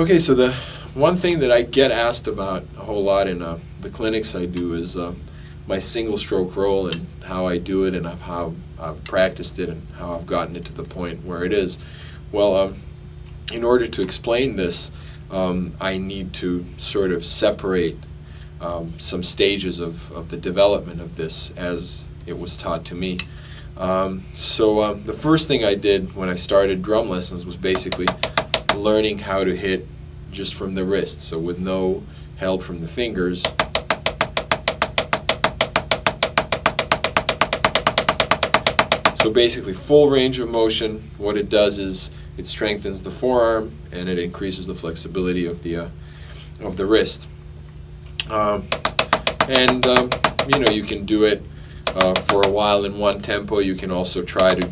Okay, so the one thing that I get asked about a whole lot in the clinics I do is my single stroke roll and how I do it and how I've practiced it and how I've gotten it to the point where it is. Well, in order to explain this, I need to sort of separate some stages of the development of this as it was taught to me. So the first thing I did when I started drum lessons was basically learning how to hit just from the wrist, so with no help from the fingers. So basically full range of motion. What it does is it strengthens the forearm and it increases the flexibility of the wrist. You know, you can do it for a while in one tempo. You can also try to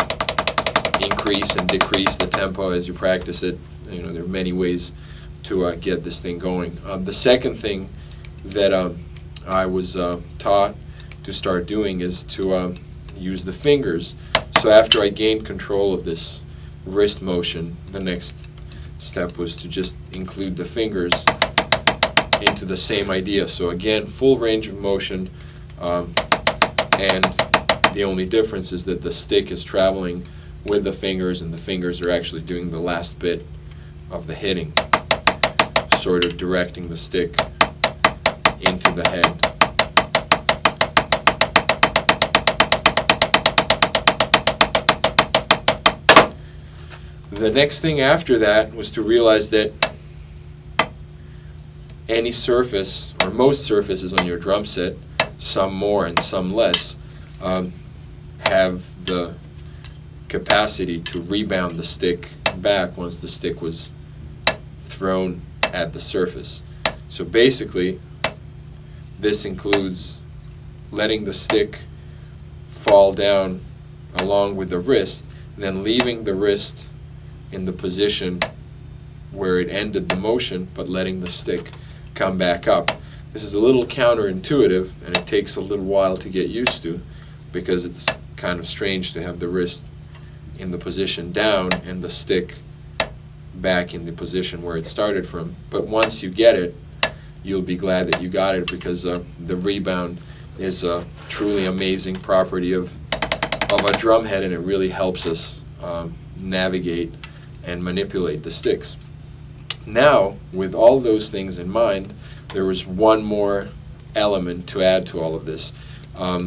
increase and decrease the tempo as you practice it. You know, there are many ways to get this thing going. The second thing that I was taught to start doing is to use the fingers. So after I gained control of this wrist motion, the next step was to just include the fingers into the same idea. So again, full range of motion, and the only difference is that the stick is traveling with the fingers and the fingers are actually doing the last bit of the hitting, sort of directing the stick into the head. The next thing after that was to realize that any surface, or most surfaces on your drum set, some more and some less, have the capacity to rebound the stick back once the stick was thrown at the surface. So basically, this includes letting the stick fall down along with the wrist, and then leaving the wrist in the position where it ended the motion, but letting the stick come back up. This is a little counterintuitive, and it takes a little while to get used to, because it's kind of strange to have the wrist in the position down and the stick back in the position where it started from. But once you get it, you'll be glad that you got it, because the rebound is a truly amazing property of a drum head, and it really helps us navigate and manipulate the sticks. Now, with all those things in mind, there was one more element to add to all of this.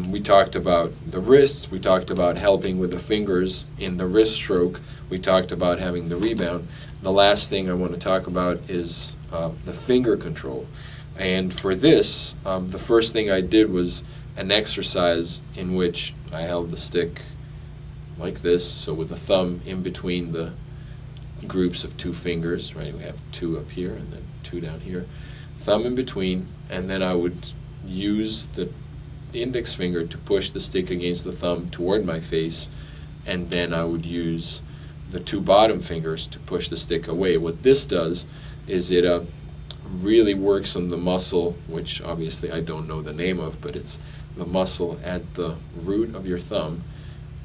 We talked about the wrists, we talked about helping with the fingers in the wrist stroke, we talked about having the rebound. The last thing I want to talk about is the finger control. And for this, the first thing I did was an exercise in which I held the stick like this, so with the thumb in between the groups of two fingers, right? We have two up here and then two down here. Thumb in between, and then I would use the index finger to push the stick against the thumb toward my face, and then I would use the two bottom fingers to push the stick away. What this does is it really works on the muscle, which obviously I don't know the name of, but it's the muscle at the root of your thumb,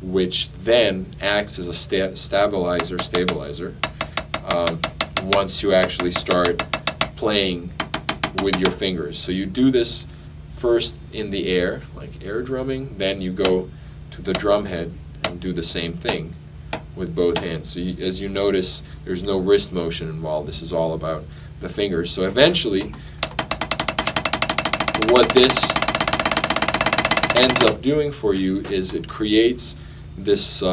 which then acts as a stabilizer once you actually start playing with your fingers. So you do this first in the air, like air drumming, then you go to the drum head and do the same thing with both hands. So as you notice, there's no wrist motion involved. This is all about the fingers. So eventually, what this ends up doing for you is it creates this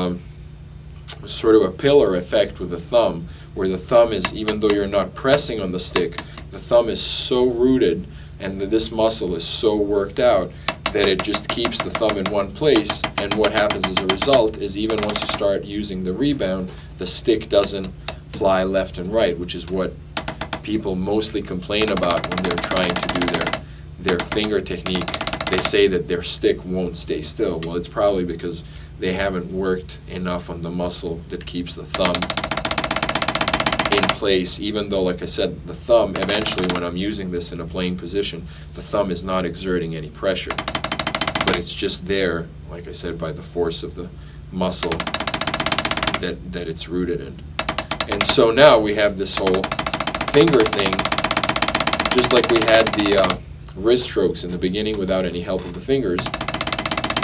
sort of a pillar effect with the thumb, where the thumb is, even though you're not pressing on the stick, the thumb is so rooted and this muscle is so worked out that it just keeps the thumb in one place, and what happens as a result is even once you start using the rebound, the stick doesn't fly left and right, which is what people mostly complain about when they're trying to do their finger technique. They say that their stick won't stay still. Well, it's probably because they haven't worked enough on the muscle that keeps the thumb in place, even though, like I said, the thumb, eventually when I'm using this in a playing position, the thumb is not exerting any pressure, but it's just there, like I said, by the force of the muscle that it's rooted in. And so now we have this whole finger thing, just like we had the wrist strokes in the beginning without any help of the fingers,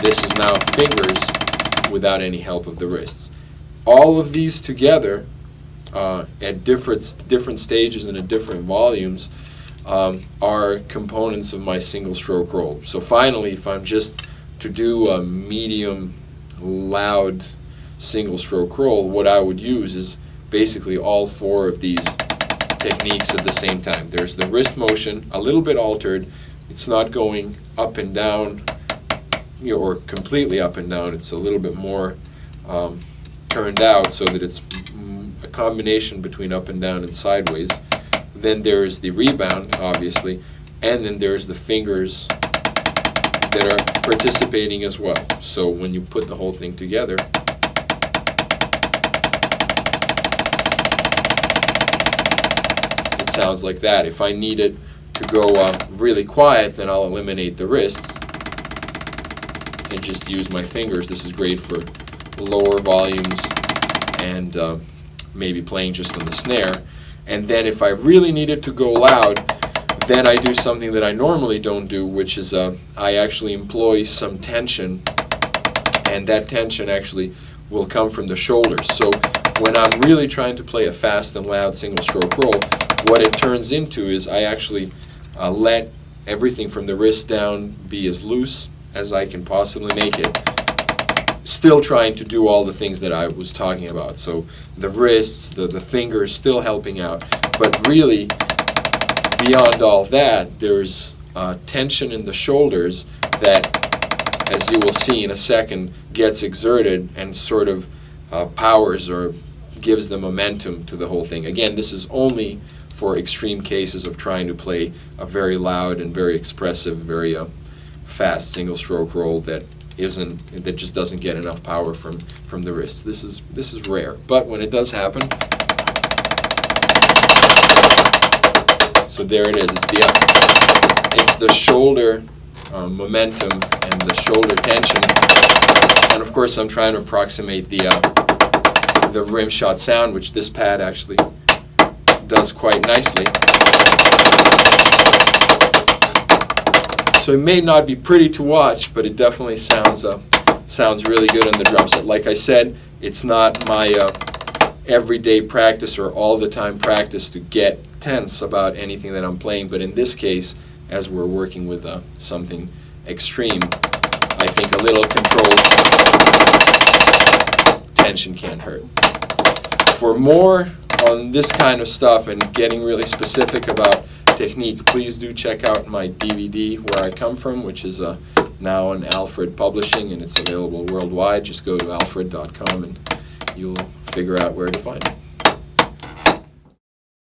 this is now fingers without any help of the wrists. All of these together at different stages and at different volumes are components of my single stroke roll. So finally, if I'm just to do a medium loud single stroke roll, what I would use is basically all four of these techniques at the same time. There's the wrist motion, a little bit altered. It's not going up and down, or completely up and down. It's a little bit more turned out so that it's a combination between up and down and sideways. Then there's the rebound, obviously, and then there's the fingers that are participating as well. So when you put the whole thing together, it sounds like that. If I need it to go really quiet, then I'll eliminate the wrists and just use my fingers. This is great for lower volumes and maybe playing just on the snare. And then if I really need it to go loud, then I do something that I normally don't do, which is I actually employ some tension, and that tension actually will come from the shoulders. So when I'm really trying to play a fast and loud single stroke roll, what it turns into is I actually let everything from the wrist down be as loose as I can possibly make it, still trying to do all the things that I was talking about. So the wrists, the fingers still helping out, but really beyond all that, there's tension in the shoulders that, as you will see in a second, gets exerted and sort of powers or gives the momentum to the whole thing. Again, this is only for extreme cases of trying to play a very loud and very expressive, very fast single stroke roll that just doesn't get enough power from the wrists. This is rare, but when it does happen, so there it is. It's the shoulder momentum and the shoulder tension, and of course I'm trying to approximate the rim shot sound, which this pad actually does quite nicely. So it may not be pretty to watch, but it definitely sounds really good on the drum set. Like I said, it's not my everyday practice or all the time practice to get tense about anything that I'm playing, but in this case, as we're working with something extreme, I think a little controlled tension can't hurt. For more on this kind of stuff and getting really specific about technique, please do check out my DVD, Where I Come From, which is now on Alfred Publishing, and it's available worldwide. Just go to alfred.com and you'll figure out where to find it.